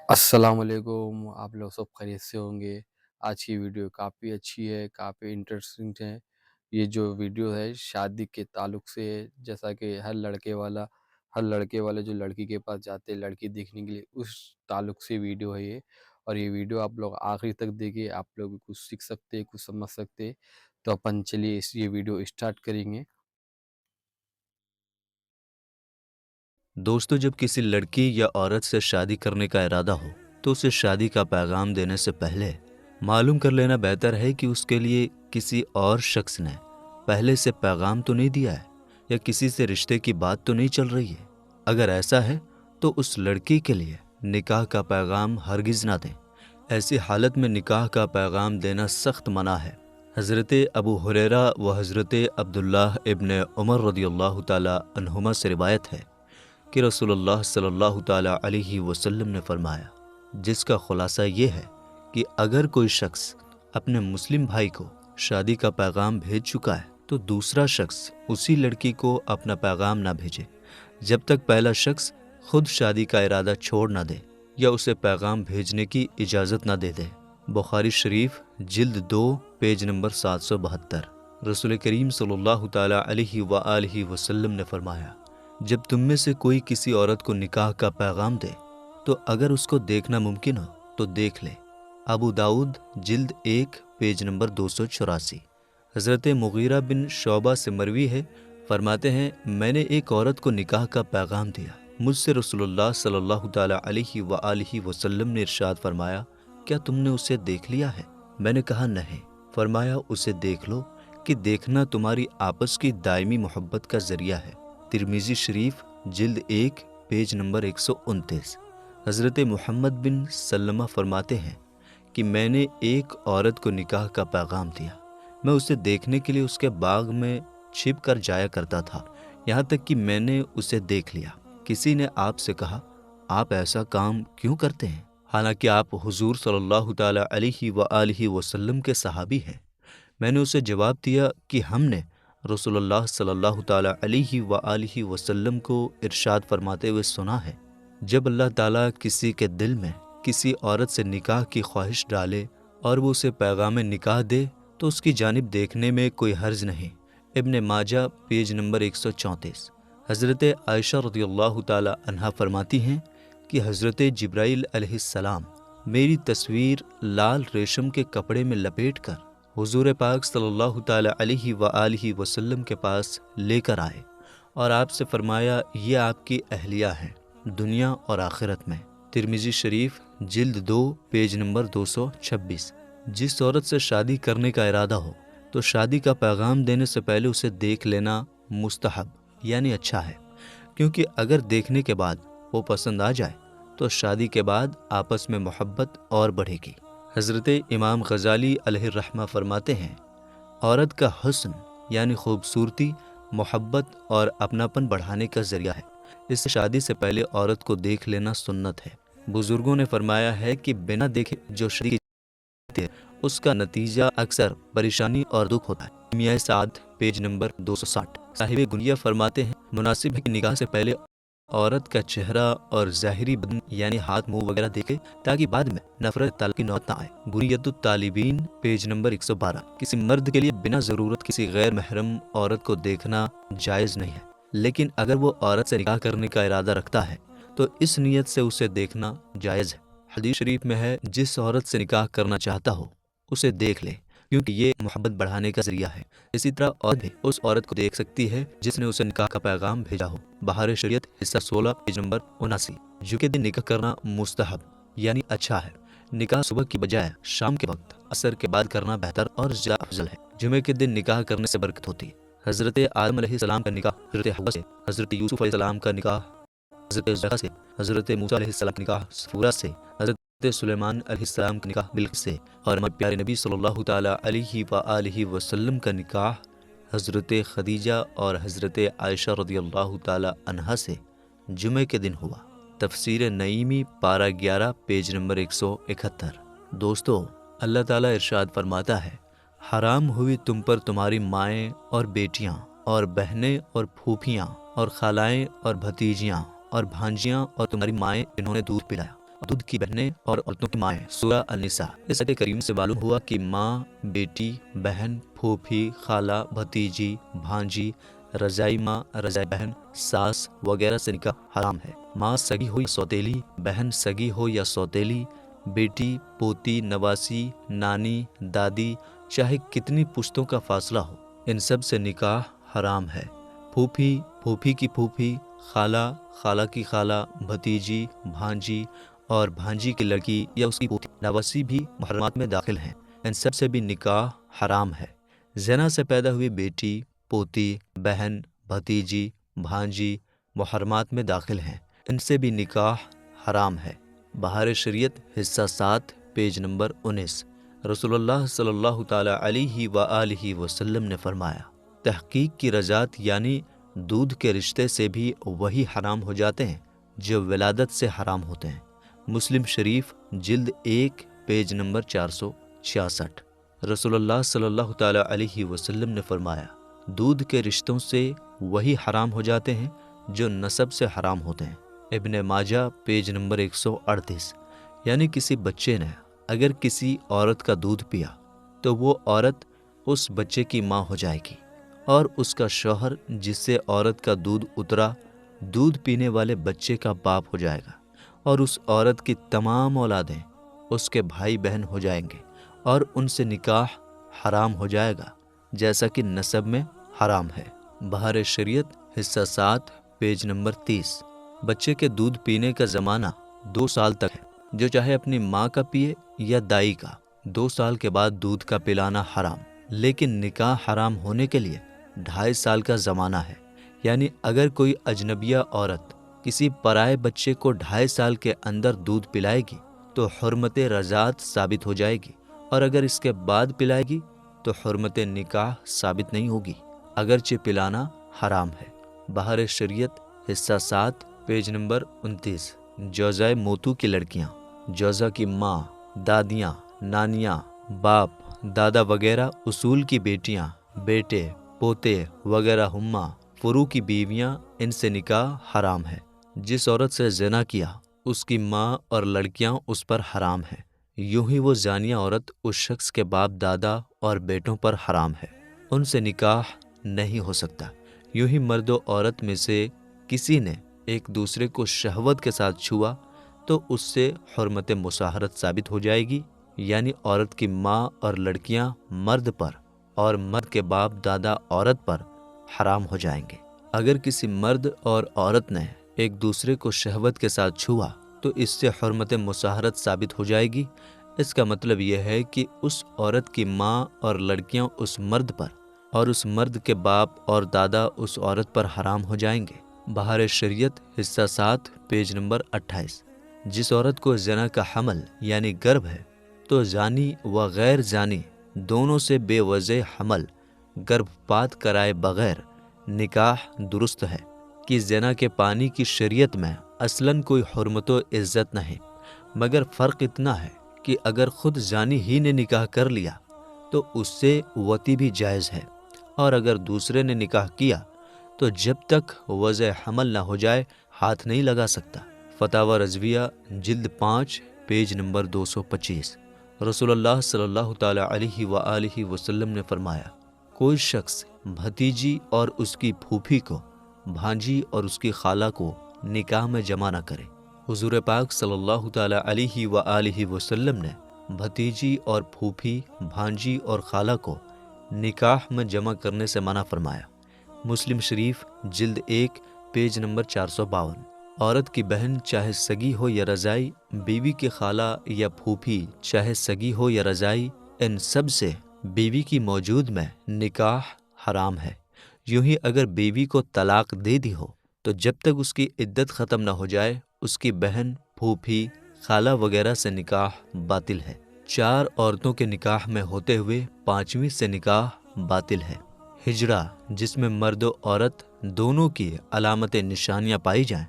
السلام علیکم، آپ لوگ سب خیریت سے ہوں گے۔ آج کی ویڈیو کافی اچھی ہے، کافی انٹرسٹنگ ہے۔ یہ جو ویڈیو ہے شادی کے تعلق سے ہے، جیسا کہ ہر لڑکے والے جو لڑکی کے پاس جاتے ہیں لڑکی دیکھنے کے لیے، اس تعلق سے ویڈیو ہے یہ۔ اور یہ ویڈیو آپ لوگ آخری تک دیکھیں، آپ لوگ بھی کچھ سیکھ سکتے، کچھ سمجھ سکتے۔ تو اپن چلیے یہ ویڈیو اسٹارٹ کریں گے۔ دوستو، جب کسی لڑکی یا عورت سے شادی کرنے کا ارادہ ہو تو اسے شادی کا پیغام دینے سے پہلے معلوم کر لینا بہتر ہے کہ اس کے لیے کسی اور شخص نے پہلے سے پیغام تو نہیں دیا ہے یا کسی سے رشتے کی بات تو نہیں چل رہی ہے۔ اگر ایسا ہے تو اس لڑکی کے لیے نکاح کا پیغام ہرگز نہ دیں۔ ایسی حالت میں نکاح کا پیغام دینا سخت منع ہے۔ حضرت ابو ہریرہ و حضرت عبداللہ ابن عمر رضی اللہ تعالی عنہما سے روایت ہے کہ رسول اللہ صلی اللہ تعالی علیہ وسلم نے فرمایا، جس کا خلاصہ یہ ہے کہ اگر کوئی شخص اپنے مسلم بھائی کو شادی کا پیغام بھیج چکا ہے تو دوسرا شخص اسی لڑکی کو اپنا پیغام نہ بھیجے جب تک پہلا شخص خود شادی کا ارادہ چھوڑ نہ دے یا اسے پیغام بھیجنے کی اجازت نہ دے دے۔ بخاری شریف جلد 2 پیج نمبر 772۔ رسول کریم صلی اللہ تعالی علیہ وآلہ وسلم نے فرمایا، جب تم میں سے کوئی کسی عورت کو نکاح کا پیغام دے تو اگر اس کو دیکھنا ممکن ہو تو دیکھ لے۔ ابو داؤد جلد 1 پیج نمبر 284۔ حضرت مغیرہ بن شعبہ سے مروی ہے، فرماتے ہیں، میں نے ایک عورت کو نکاح کا پیغام دیا۔ مجھ سے رسول اللہ صلی اللہ تعالی علیہ وآلہ وسلم نے ارشاد فرمایا، کیا تم نے اسے دیکھ لیا ہے؟ میں نے کہا نہیں۔ فرمایا، اسے دیکھ لو کہ دیکھنا تمہاری آپس کی دائمی محبت کا ذریعہ ہے۔ ترمذی شریف جلد 1 پیج نمبر 129۔ حضرت محمد بن سلمہ فرماتے ہیں کہ میں نے ایک عورت کو نکاح کا پیغام دیا۔ میں اسے دیکھنے کے لیے اس کے باغ میں چھپ کر جایا کرتا تھا، یہاں تک کہ میں نے اسے دیکھ لیا۔ کسی نے آپ سے کہا، آپ ایسا کام کیوں کرتے ہیں حالانکہ آپ حضور صلی اللہ تعالی علیہ وآلہ وسلم کے صحابی ہیں؟ میں نے اسے جواب دیا کہ ہم نے رسول اللہ صلی اللہ تعالی علیہ وآلہ وسلم کو ارشاد فرماتے ہوئے سنا ہے، جب اللہ تعالیٰ کسی کے دل میں کسی عورت سے نکاح کی خواہش ڈالے اور وہ اسے پیغام نکاح دے تو اس کی جانب دیکھنے میں کوئی حرج نہیں۔ ابن ماجہ پیج نمبر 134۔ حضرت عائشہ رضی اللہ تعالی عنہا فرماتی ہیں کہ حضرت جبرائیل علیہ السلام میری تصویر لال ریشم کے کپڑے میں لپیٹ کر حضور پاک صلی اللہ تعالی علیہ وآلہ وسلم کے پاس لے کر آئے اور آپ سے فرمایا، یہ آپ کی اہلیہ ہے دنیا اور آخرت میں۔ ترمذی شریف جلد 2 پیج نمبر 226۔ جس عورت سے شادی کرنے کا ارادہ ہو تو شادی کا پیغام دینے سے پہلے اسے دیکھ لینا مستحب یعنی اچھا ہے، کیونکہ اگر دیکھنے کے بعد وہ پسند آ جائے تو شادی کے بعد آپس میں محبت اور بڑھے گی۔ حضرت امام غزالی علیہ الرحمہ فرماتے ہیں، عورت کا حسن یعنی خوبصورتی محبت اور اپناپن بڑھانے کا ذریعہ ہے، اس سے شادی سے پہلے عورت کو دیکھ لینا سنت ہے۔ بزرگوں نے فرمایا ہے کہ بنا دیکھے جو شادی کی ہے اس کا نتیجہ اکثر پریشانی اور دکھ ہوتا ہے۔ میاں سعد پیج نمبر 260۔ صاحب گنیہ فرماتے ہیں، مناسب ہے کہ نکاح سے پہلے عورت کا چہرہ اور ظاہری بدن یعنی ہاتھ منہ وغیرہ دیکھے تاکہ بعد میں نفرت طلاق کی نوبت نہ آئے۔ بنیت الطالبین پیج نمبر 112۔ کسی مرد کے لیے بنا ضرورت کسی غیر محرم عورت کو دیکھنا جائز نہیں ہے، لیکن اگر وہ عورت سے نکاح کرنے کا ارادہ رکھتا ہے تو اس نیت سے اسے دیکھنا جائز ہے۔ حدیث شریف میں ہے، جس عورت سے نکاح کرنا چاہتا ہو اسے دیکھ لے، کیونکہ یہ محبت بڑھانے کا ذریعہ ہے۔ اسی طرح عورت بھی اس عورت کو دیکھ سکتی ہے جس نے اسے نکاح کا پیغام بھیجا ہو۔ بہار شریعت حصہ 16 پیج نمبر 79۔ جمعے کے دن نکاح کرنا مستحب یعنی اچھا ہے۔ نکاح صبح کی بجائے شام کے وقت عصر کے بعد کرنا بہتر اور زیادہ افضل ہے۔ جمعے کے دن نکاح کرنے سے برکت ہوتی ہے۔ حضرت آدم علیہ السلام کا نکاح حضرت حوا سے، حضرت یوسف علیہ السلام کا نکاح حضرت زلیخا سے، حضرت موسیٰ علیہ السلام کا نکاح صفورہ سے، حضرت سلیمان علیہ السلام کا نکاح بلقیس سے، اور ہمارے پیارے نبی صلی اللہ تعالی علیہ وآلہ وسلم کا نکاح حضرت خدیجہ اور حضرت عائشہ رضی اللہ تعالی عنہا سے جمعے کے دن ہوا۔ تفسیر نعیمی پارہ 11 پیج نمبر 171۔ دوستو، اللہ تعالیٰ ارشاد فرماتا ہے، حرام ہوئی تم پر تمہاری مائیں اور بیٹیاں اور بہنیں اور پھوپھیاں اور خالائیں اور بھتیجیاں اور بھانجیاں اور تمہاری مائیں جنہوں نے دودھ پلایا، دودھ کی بہنیں اور عورتوں کی مائیں، سورہ النساء۔ اس آیت کریم سے معلوم ہوا کہ ماں، بیٹی، بہن، پھوپھی، خالہ، بھتیجی، بھانجی، رضائی ماں، رضائی بہن، ساس وغیرہ سے نکاح حرام ہے۔ ماں سگی ہو یا سوتیلی، بہن سگی ہو یا سوتیلی، بیٹی، پوتی، نواسی، نانی، دادی، چاہے کتنی پشتوں کا فاصلہ ہو، ان سب سے نکاح حرام ہے۔ پھوپھی، پھوپھی کی پھوپھی، خالہ، خالہ کی خالہ، بھتیجی، بھانجی اور بھانجی کی لڑکی یا اس کی پوتی، نواسی بھی محرمات میں داخل ہیں، ان سب سے بھی نکاح حرام ہے۔ زنا سے پیدا ہوئی بیٹی، پوتی، بہن، بھتیجی، بھانجی محرمات میں داخل ہیں، ان سے بھی نکاح حرام ہے۔ بہار شریعت حصہ 7 پیج نمبر 19۔ رسول اللہ صلی اللہ تعالی علیہ وآلہ وسلم نے فرمایا، تحقیق کی رضاعت یعنی دودھ کے رشتے سے بھی وہی حرام ہو جاتے ہیں جو ولادت سے حرام ہوتے ہیں۔ مسلم شریف جلد 1 پیج نمبر 466۔ رسول اللہ صلی اللہ تعالی علیہ وسلم نے فرمایا، دودھ کے رشتوں سے وہی حرام ہو جاتے ہیں جو نسب سے حرام ہوتے ہیں۔ ابن ماجہ پیج نمبر 138۔ یعنی کسی بچے نے اگر کسی عورت کا دودھ پیا تو وہ عورت اس بچے کی ماں ہو جائے گی، اور اس کا شوہر جس سے عورت کا دودھ اترا دودھ پینے والے بچے کا باپ ہو جائے گا، اور اس عورت کی تمام اولادیں اس کے بھائی بہن ہو جائیں گے، اور ان سے نکاح حرام ہو جائے گا جیسا کہ نسب میں حرام ہے۔ بہار شریعت حصہ 7 پیج نمبر 30۔ بچے کے دودھ پینے کا زمانہ 2 سال تک ہے، جو چاہے اپنی ماں کا پیے یا دائی کا۔ 2 سال کے بعد دودھ کا پلانا حرام، لیکن نکاح حرام ہونے کے لیے 2.5 سال کا زمانہ ہے۔ یعنی اگر کوئی اجنبیہ عورت کسی پرائے بچے کو 2.5 سال کے اندر دودھ پلائے گی تو حرمت رضاعت ثابت ہو جائے گی، اور اگر اس کے بعد پلائے گی تو حرمت نکاح ثابت نہیں ہوگی، اگرچہ پلانا حرام ہے۔ بہار شریعت حصہ 7 پیج نمبر 29۔ جوزائے موتو کی لڑکیاں، جوزہ کی ماں، دادیاں، نانیاں، باپ، دادا وغیرہ، اصول کی بیٹیاں، بیٹے، پوتے وغیرہ، ہمّا، فرو کی بیویاں، ان سے نکاح حرام ہے۔ جس عورت سے زنا کیا اس کی ماں اور لڑکیاں اس پر حرام ہیں، یوں ہی وہ زانیہ عورت اس شخص کے باپ دادا اور بیٹوں پر حرام ہے، ان سے نکاح نہیں ہو سکتا۔ یوں ہی مرد و عورت میں سے کسی نے ایک دوسرے کو شہوت کے ساتھ چھوا تو اس سے حرمت مصاہرت ثابت ہو جائے گی، یعنی عورت کی ماں اور لڑکیاں مرد پر اور مرد کے باپ دادا عورت پر حرام ہو جائیں گے۔ اگر کسی مرد اور عورت نے ایک دوسرے کو شہوت کے ساتھ چھوا تو اس سے حرمت مصاہرت ثابت ہو جائے گی۔ اس کا مطلب یہ ہے کہ اس عورت کی ماں اور لڑکیاں اس مرد پر اور اس مرد کے باپ اور دادا اس عورت پر حرام ہو جائیں گے۔ بہار شریعت حصہ 7 پیج نمبر 28۔ جس عورت کو زنا کا حمل یعنی گربھ ہے تو زانی و غیر زانی دونوں سے بے وجہ حمل گربھ پات کرائے بغیر نکاح درست ہے، کہ زنا کے پانی کی شریعت میں اصلاً کوئی حرمت و عزت نہیں، مگر فرق اتنا ہے کہ اگر خود زانی ہی نے نکاح کر لیا تو اس سے وطی بھی جائز ہے، اور اگر دوسرے نے نکاح کیا تو جب تک وضع حمل نہ ہو جائے ہاتھ نہیں لگا سکتا۔ فتاوی رضویہ جلد 5 پیج نمبر 225۔ رسول اللہ صلی اللہ تعالی علیہ وآلہ وسلم نے فرمایا، کوئی شخص بھتیجی اور اس کی پھوپھی کو، بھانجی اور اس کی خالہ کو نکاح میں جمع نہ کرے۔ حضور پاک صلی اللہ تعالی علیہ وآلہ وسلم نے بھتیجی اور پھوپھی، بھانجی اور خالہ کو نکاح میں جمع کرنے سے منع فرمایا۔ مسلم شریف جلد 1 پیج نمبر 452۔ عورت کی بہن چاہے سگی ہو یا رضائی، بیوی کی خالہ یا پھوپھی چاہے سگی ہو یا رضائی، ان سب سے بیوی کی موجود میں نکاح حرام ہے۔ یوں ہی اگر بیوی کو طلاق دے دی ہو تو جب تک اس کی عدت ختم نہ ہو جائے اس کی بہن، پھوپھی، خالہ وغیرہ سے نکاح باطل ہے۔ 4 عورتوں کے نکاح میں ہوتے ہوئے 5ویں سے نکاح باطل ہے۔ ہجرہ، جس میں مرد و عورت دونوں کی علامت نشانیاں پائی جائیں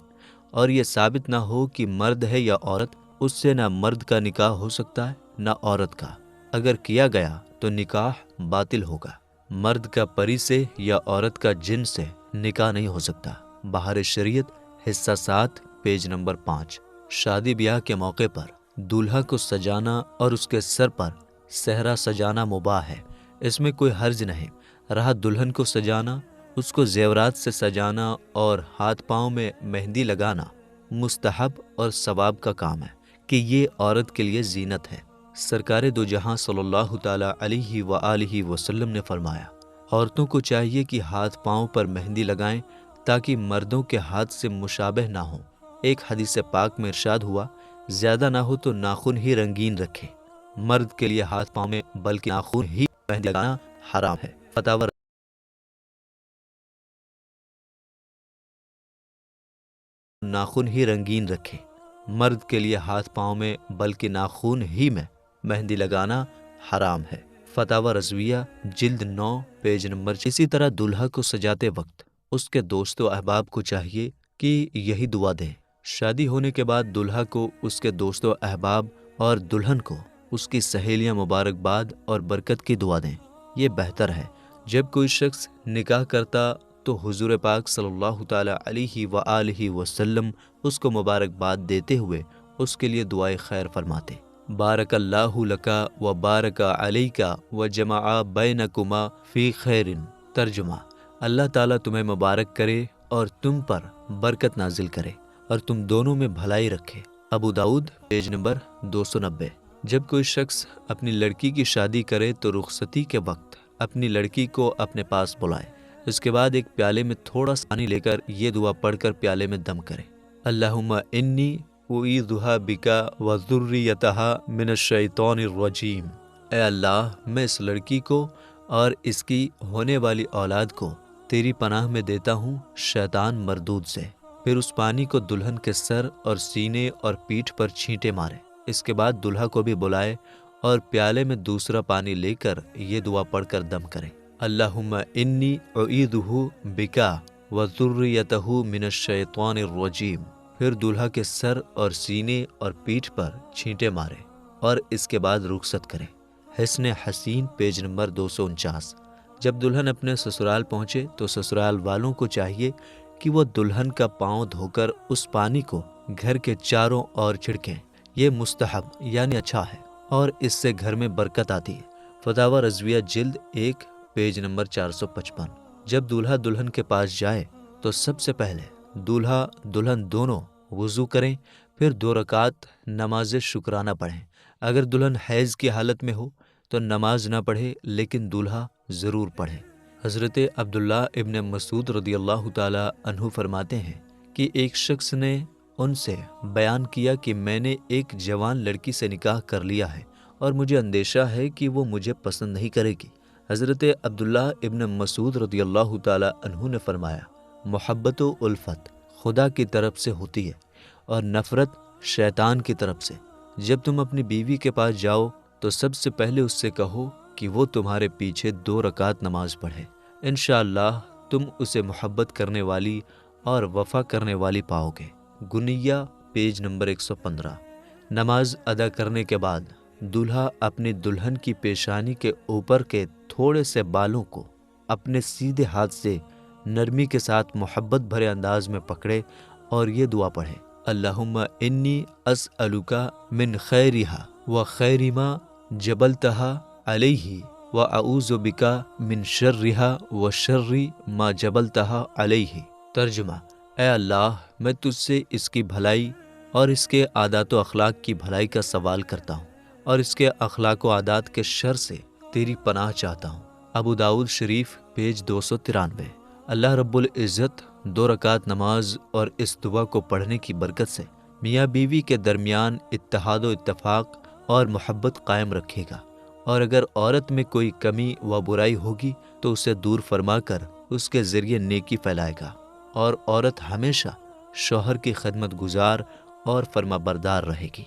اور یہ ثابت نہ ہو کہ مرد ہے یا عورت، اس سے نہ مرد کا نکاح ہو سکتا ہے نہ عورت کا۔ اگر کیا گیا تو نکاح باطل ہوگا۔ مرد کا پری سے یا عورت کا جن سے نکاح نہیں ہو سکتا۔ بہار شریعت حصہ 7 پیج نمبر 5۔ شادی بیاہ کے موقع پر دولہا کو سجانا اور اس کے سر پر صحرا سجانا مباح ہے، اس میں کوئی حرج نہیں۔ رہا دلہن کو سجانا، اس کو زیورات سے سجانا اور ہاتھ پاؤں میں مہندی لگانا مستحب اور ثواب کا کام ہے کہ یہ عورت کے لیے زینت ہے۔ سرکار دو جہاں صلی اللہ تعالیٰ علیہ وآلہ وسلم نے فرمایا، عورتوں کو چاہیے کہ ہاتھ پاؤں پر مہندی لگائیں تاکہ مردوں کے ہاتھ سے مشابہ نہ ہوں۔ ایک حدیث پاک میں ارشاد ہوا، زیادہ نہ ہو تو ناخن ہی رنگین رکھے۔ مرد کے لیے ہاتھ پاؤں میں بلکہ ناخن ہی مہندی لگانا حرام ہے۔ فتاوی ناخن ہی رنگین رکھے، مرد کے لیے ہاتھ پاؤں میں بلکہ ناخن ہی میں مہندی لگانا حرام ہے۔ فتاوی رضویہ جلد 9 پیج نمبر 6۔ اسی طرح دلہا کو سجاتے وقت اس کے دوست و احباب کو چاہیے کہ یہی دعا دیں۔ شادی ہونے کے بعد دلہا کو اس کے دوست و احباب اور دلہن کو اس کی سہیلیاں مبارکباد اور برکت کی دعا دیں، یہ بہتر ہے۔ جب کوئی شخص نکاح کرتا تو حضور پاک صلی اللہ تعالیٰ علیہ وآلہ وسلم اس کو مبارکباد دیتے ہوئے اس کے لیے دعائے خیر فرماتے، بارک اللہ لکا و بارک علیکا و جمع بینکما فی خیر۔ ترجمہ، اللہ تعالیٰ تمہیں مبارک کرے اور تم پر برکت نازل کرے اور تم دونوں میں بھلائی رکھے۔ ابو داؤد پیج نمبر 290۔ جب کوئی شخص اپنی لڑکی کی شادی کرے تو رخصتی کے وقت اپنی لڑکی کو اپنے پاس بلائے، اس کے بعد ایک پیالے میں تھوڑا سا پانی لے کر یہ دعا پڑھ کر پیالے میں دم کرے، اللہم انی اعیذھا بکا وذریتھا من الشیطان الرجیم۔ اے اللہ، میں اس لڑکی کو اور اس کی ہونے والی اولاد کو تیری پناہ میں دیتا ہوں شیطان مردود سے۔ پھر اس پانی کو دلہن کے سر اور سینے اور پیٹھ پر چھینٹے مارے، اس کے بعد دلہا کو بھی بلائے اور پیالے میں دوسرا پانی لے کر یہ دعا پڑھ کر دم کرے، اللہم انی اعیذہ بکا وذریتھا من الشیطان الرجیم۔ پھر دلہا کے سر اور سینے اور پیٹھ پر چھینٹے مارے اور اس کے بعد رخصت کرے۔ حسن حسین پیج نمبر 249۔ جب دلہن اپنے سسرال پہنچے تو سسرال والوں کو چاہیے کہ وہ دلہن کا پاؤں دھو کر اس پانی کو گھر کے چاروں اور چھڑکیں، یہ مستحب یعنی اچھا ہے اور اس سے گھر میں برکت آتی ہے۔ فتاوی رضویہ جلد 1 پیج نمبر 455۔ جب دولہا دلہن کے پاس جائے تو سب سے پہلے دولہا دلہن دونوں وضو کریں، پھر 2 رکعت نماز شکرانہ پڑھیں۔ اگر دلہن حیض کی حالت میں ہو تو نماز نہ پڑھے لیکن دولہا ضرور پڑھے۔ حضرت عبداللہ ابن مسعود رضی اللہ تعالیٰ عنہ فرماتے ہیں کہ ایک شخص نے ان سے بیان کیا کہ میں نے ایک جوان لڑکی سے نکاح کر لیا ہے اور مجھے اندیشہ ہے کہ وہ مجھے پسند نہیں کرے گی۔ حضرت عبداللہ ابن مسعود رضی اللہ تعالیٰ عنہ نے فرمایا، محبت و الفت خدا کی طرف سے ہوتی ہے اور نفرت شیطان کی طرف سے۔ جب تم اپنی بیوی کے پاس جاؤ تو سب سے پہلے اس سے کہو کہ وہ تمہارے پیچھے 2 رکعت نماز پڑھے، انشاءاللہ تم اسے محبت کرنے والی اور وفا کرنے والی پاؤ گے۔ گنیہ پیج نمبر 115۔ نماز ادا کرنے کے بعد دولہا اپنی دلہن کی پیشانی کے اوپر کے تھوڑے سے بالوں کو اپنے سیدھے ہاتھ سے نرمی کے ساتھ محبت بھرے انداز میں پکڑے اور یہ دعا پڑھے، اللہم انی اسألک من خیرہا و خیر ما جبلتہا علیہ و اعوذ بک من شرہا و شر ما جبلتہا علیہ۔ ترجمہ، اے اللہ، میں تجھ سے اس کی بھلائی اور اس کے عادات و اخلاق کی بھلائی کا سوال کرتا ہوں اور اس کے اخلاق و عادات کے شر سے تیری پناہ چاہتا ہوں۔ ابو داؤد شریف پیج 293۔ اللہ رب العزت 2 رکعت نماز اور اس دعا کو پڑھنے کی برکت سے میاں بیوی کے درمیان اتحاد و اتفاق اور محبت قائم رکھے گا، اور اگر عورت میں کوئی کمی و برائی ہوگی تو اسے دور فرما کر اس کے ذریعے نیکی پھیلائے گا، اور عورت ہمیشہ شوہر کی خدمت گزار اور فرما بردار رہے گی۔